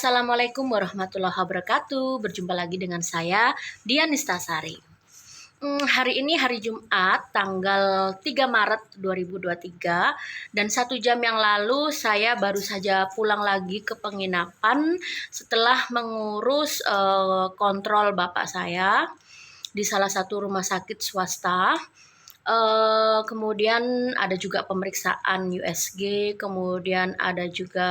Assalamualaikum warahmatullahi wabarakatuh. Berjumpa lagi dengan saya, Dian Nistasari. Hari ini hari Jumat, tanggal 3 Maret 2023. Dan 1 jam yang lalu saya baru saja pulang lagi ke penginapan setelah mengurus kontrol bapak saya di salah satu rumah sakit swasta. Kemudian ada juga pemeriksaan USG, kemudian ada juga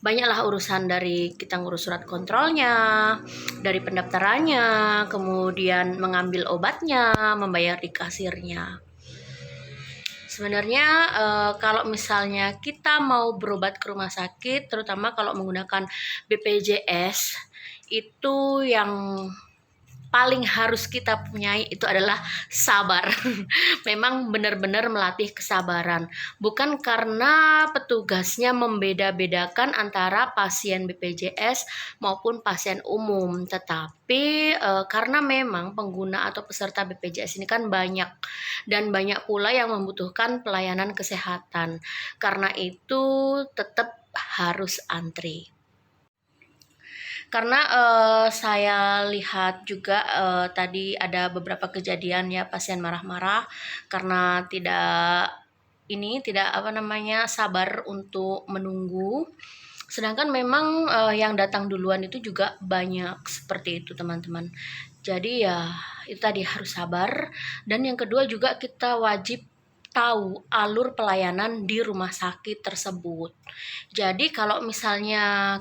banyaklah urusan dari kita ngurus surat kontrolnya, dari pendaftarannya, kemudian mengambil obatnya, membayar di kasirnya. Sebenarnya kalau misalnya kita mau berobat ke rumah sakit, terutama kalau menggunakan BPJS, itu yang paling harus kita punyai itu adalah sabar. Memang benar-benar melatih kesabaran. Bukan karena petugasnya membeda-bedakan antara pasien BPJS maupun pasien umum, tetapi karena memang pengguna atau peserta BPJS ini kan banyak dan banyak pula yang membutuhkan pelayanan kesehatan. Karena itu tetap harus antri. Karena saya lihat juga tadi ada beberapa kejadian ya pasien marah-marah karena tidak sabar untuk menunggu. Sedangkan memang yang datang duluan itu juga banyak seperti itu teman-teman. Jadi ya itu tadi harus sabar. Dan yang kedua juga kita wajib tahu alur pelayanan di rumah sakit tersebut. Jadi kalau misalnya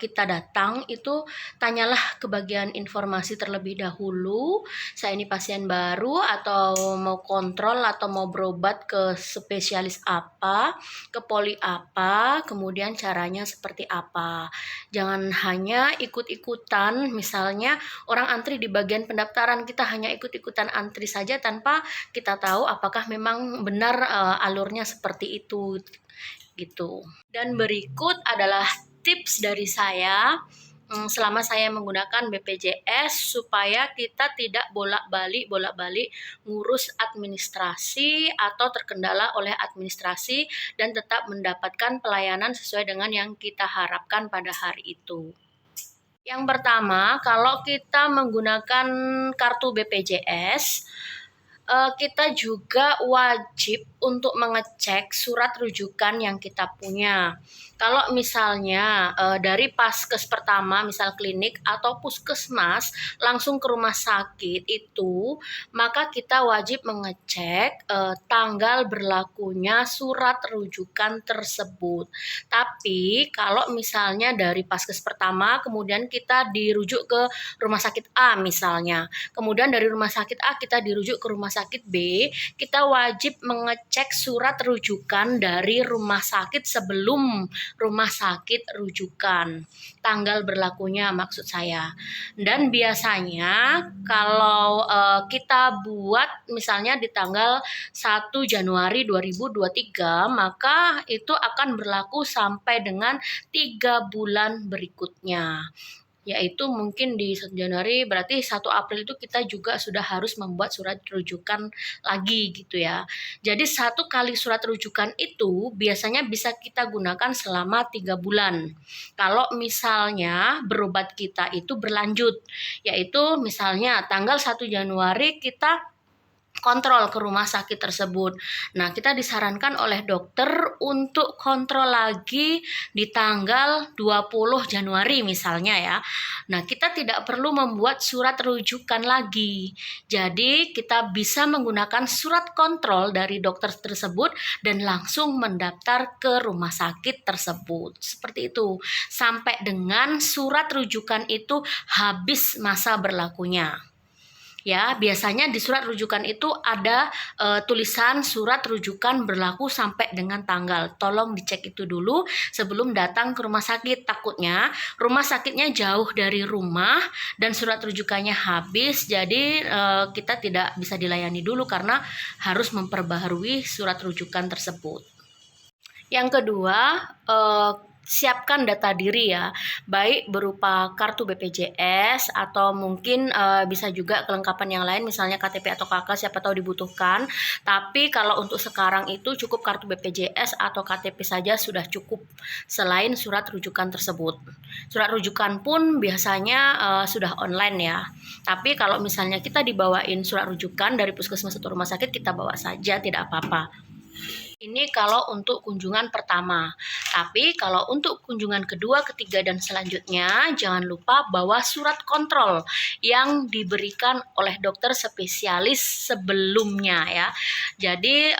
kita datang itu tanyalah ke bagian informasi terlebih dahulu, saya ini pasien baru atau mau kontrol atau mau berobat ke spesialis apa, ke poli apa, kemudian caranya seperti apa. Jangan hanya ikut-ikutan, misalnya orang antri di bagian pendaftaran, kita hanya ikut-ikutan antri saja tanpa kita tahu apakah memang benar alurnya seperti itu gitu. Dan berikut adalah tips dari saya selama saya menggunakan BPJS supaya kita tidak bolak-balik ngurus administrasi atau terkendala oleh administrasi dan tetap mendapatkan pelayanan sesuai dengan yang kita harapkan pada hari itu. Yang pertama, kalau kita menggunakan kartu BPJS, kita juga wajib untuk mengecek surat rujukan yang kita punya. Kalau misalnya dari paskes pertama, misal klinik atau puskesmas, langsung ke rumah sakit itu, maka kita wajib mengecek tanggal berlakunya surat rujukan tersebut. Tapi kalau misalnya dari paskes pertama, kemudian kita dirujuk ke rumah sakit A misalnya, kemudian dari rumah sakit A kita dirujuk ke rumah sakit B, kita wajib mengecek surat rujukan dari rumah sakit sebelum rumah sakit rujukan, tanggal berlakunya maksud saya. Dan biasanya kalau kita buat misalnya di tanggal 1 Januari 2023, maka itu akan berlaku sampai dengan 3 bulan berikutnya. Yaitu mungkin di 1 Januari berarti 1 April itu kita juga sudah harus membuat surat rujukan lagi gitu ya. Jadi 1 kali surat rujukan itu biasanya bisa kita gunakan selama 3 bulan. Kalau misalnya berobat kita itu berlanjut, yaitu misalnya tanggal 1 Januari kita kontrol ke rumah sakit tersebut. Nah, kita disarankan oleh dokter untuk kontrol lagi di tanggal 20 Januari misalnya ya. Nah, kita tidak perlu membuat surat rujukan lagi. Jadi, kita bisa menggunakan surat kontrol dari dokter tersebut dan langsung mendaftar ke rumah sakit tersebut. Seperti itu. Sampai dengan surat rujukan itu habis masa berlakunya. Ya, biasanya di surat rujukan itu ada tulisan surat rujukan berlaku sampai dengan tanggal. Tolong dicek itu dulu sebelum datang ke rumah sakit. Takutnya rumah sakitnya jauh dari rumah dan surat rujukannya habis. Jadi kita tidak bisa dilayani dulu karena harus memperbaharui surat rujukan tersebut. Yang kedua, siapkan data diri ya, baik berupa kartu BPJS atau mungkin bisa juga kelengkapan yang lain, misalnya KTP atau KK, siapa tahu dibutuhkan. Tapi kalau untuk sekarang itu cukup kartu BPJS atau KTP saja sudah cukup, selain surat rujukan tersebut. Surat rujukan pun biasanya sudah online ya. Tapi kalau misalnya kita dibawain surat rujukan dari puskesmas atau rumah sakit, kita bawa saja, tidak apa-apa. Ini kalau untuk kunjungan pertama. Tapi kalau untuk kunjungan kedua, ketiga, dan selanjutnya, jangan lupa bawa surat kontrol yang diberikan oleh dokter spesialis sebelumnya ya. Jadi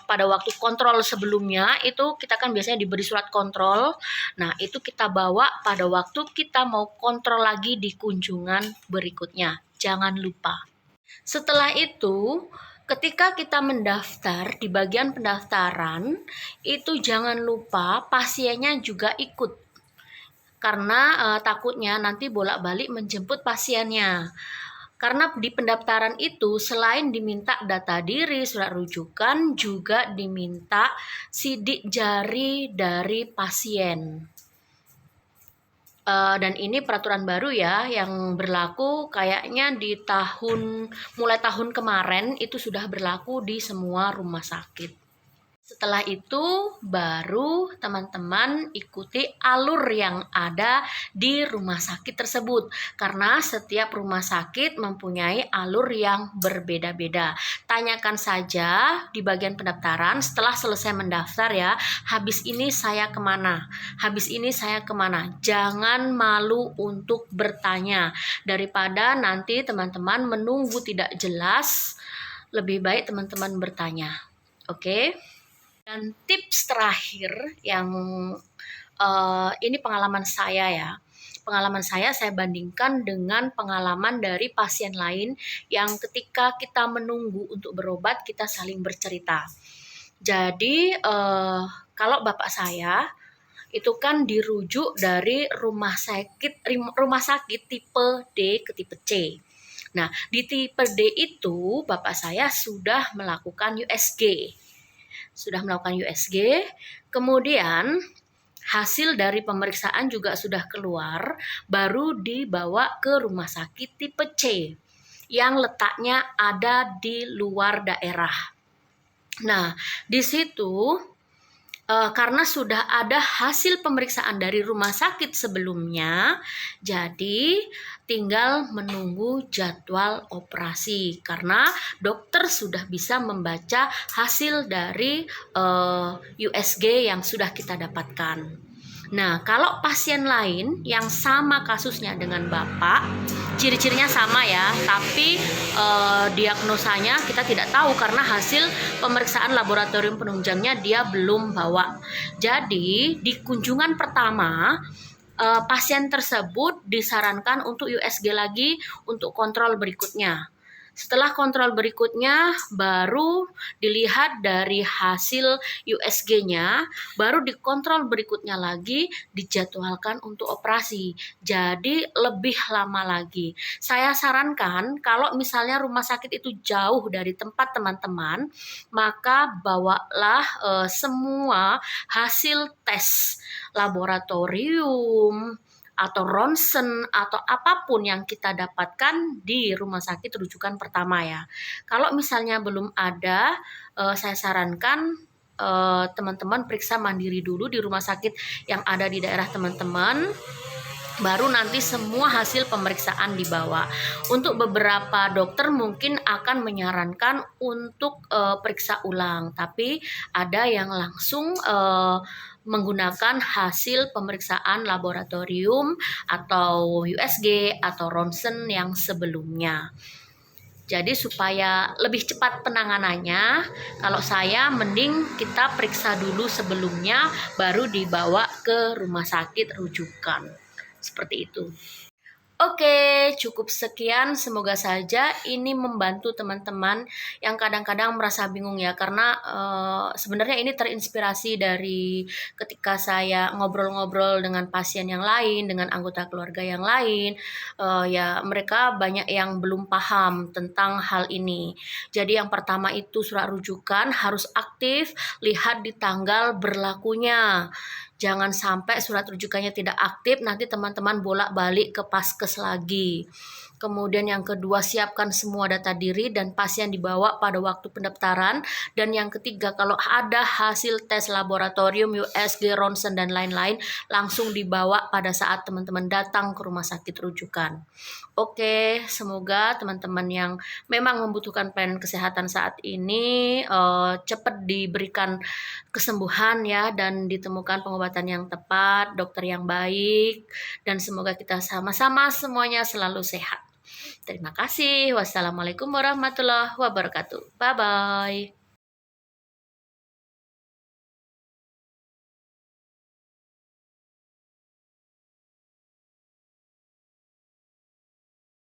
pada waktu kontrol sebelumnya itu kita kan biasanya diberi surat kontrol. Nah, itu kita bawa pada waktu kita mau kontrol lagi di kunjungan berikutnya. Jangan lupa. Setelah itu, ketika kita mendaftar di bagian pendaftaran, itu jangan lupa pasiennya juga ikut. Karena takutnya nanti bolak-balik menjemput pasiennya. Karena di pendaftaran itu selain diminta data diri, surat rujukan, juga diminta sidik jari dari pasien. Dan ini peraturan baru ya yang berlaku kayaknya mulai tahun kemarin itu sudah berlaku di semua rumah sakit. Setelah itu baru teman-teman ikuti alur yang ada di rumah sakit tersebut. Karena setiap rumah sakit mempunyai alur yang berbeda-beda. Tanyakan saja di bagian pendaftaran setelah selesai mendaftar ya. Habis ini saya kemana? Habis ini saya kemana? Jangan malu untuk bertanya. Daripada nanti teman-teman menunggu tidak jelas, lebih baik teman-teman bertanya. Oke? Dan tips terakhir yang ini pengalaman saya ya. Pengalaman saya bandingkan dengan pengalaman dari pasien lain yang ketika kita menunggu untuk berobat kita saling bercerita. Jadi kalau bapak saya itu kan dirujuk dari rumah sakit tipe D ke tipe C. Nah, di tipe D itu bapak saya sudah melakukan USG. Kemudian hasil dari pemeriksaan juga sudah keluar, baru dibawa ke rumah sakit tipe C yang letaknya ada di luar daerah. Nah, di situ karena sudah ada hasil pemeriksaan dari rumah sakit sebelumnya, jadi tinggal menunggu jadwal operasi karena dokter sudah bisa membaca hasil dari USG yang sudah kita dapatkan. Nah, kalau pasien lain yang sama kasusnya dengan Bapak, ciri-cirinya sama ya, tapi diagnosanya kita tidak tahu karena hasil pemeriksaan laboratorium penunjangnya dia belum bawa. Jadi, di kunjungan pertama, pasien tersebut disarankan untuk USG lagi untuk kontrol berikutnya. Setelah kontrol berikutnya baru dilihat dari hasil USG-nya, baru dikontrol berikutnya lagi dijadwalkan untuk operasi. Jadi lebih lama lagi. Saya sarankan kalau misalnya rumah sakit itu jauh dari tempat teman-teman, maka bawalah semua hasil tes laboratorium atau ronsen atau apapun yang kita dapatkan di rumah sakit rujukan pertama ya. Kalau misalnya belum ada, saya sarankan teman-teman periksa mandiri dulu di rumah sakit yang ada di daerah teman-teman, baru nanti semua hasil pemeriksaan dibawa. Untuk beberapa dokter mungkin akan menyarankan untuk periksa ulang, tapi ada yang langsung menggunakan hasil pemeriksaan laboratorium atau USG atau ronsen yang sebelumnya. Jadi supaya lebih cepat penanganannya, kalau saya mending kita periksa dulu sebelumnya baru dibawa ke rumah sakit rujukan. Seperti itu. Oke, cukup sekian. Semoga saja ini membantu teman-teman yang kadang-kadang merasa bingung ya, karena sebenarnya ini terinspirasi dari ketika saya ngobrol-ngobrol dengan pasien yang lain, dengan anggota keluarga yang lain, ya mereka banyak yang belum paham tentang hal ini. Jadi yang pertama itu surat rujukan harus aktif, lihat di tanggal berlakunya. Jangan sampai surat rujukannya tidak aktif, nanti teman-teman bolak-balik ke Paskes lagi. Kemudian yang kedua, siapkan semua data diri dan pasien dibawa pada waktu pendaftaran. Dan yang ketiga, kalau ada hasil tes laboratorium, USG, ronsen, dan lain-lain, langsung dibawa pada saat teman-teman datang ke rumah sakit rujukan. Oke, semoga teman-teman yang memang membutuhkan pelayanan kesehatan saat ini cepat diberikan kesembuhan ya, dan ditemukan pengobatan yang tepat, dokter yang baik, dan semoga kita sama-sama semuanya selalu sehat. Terima kasih. Wassalamualaikum warahmatullahi wabarakatuh. Bye-bye.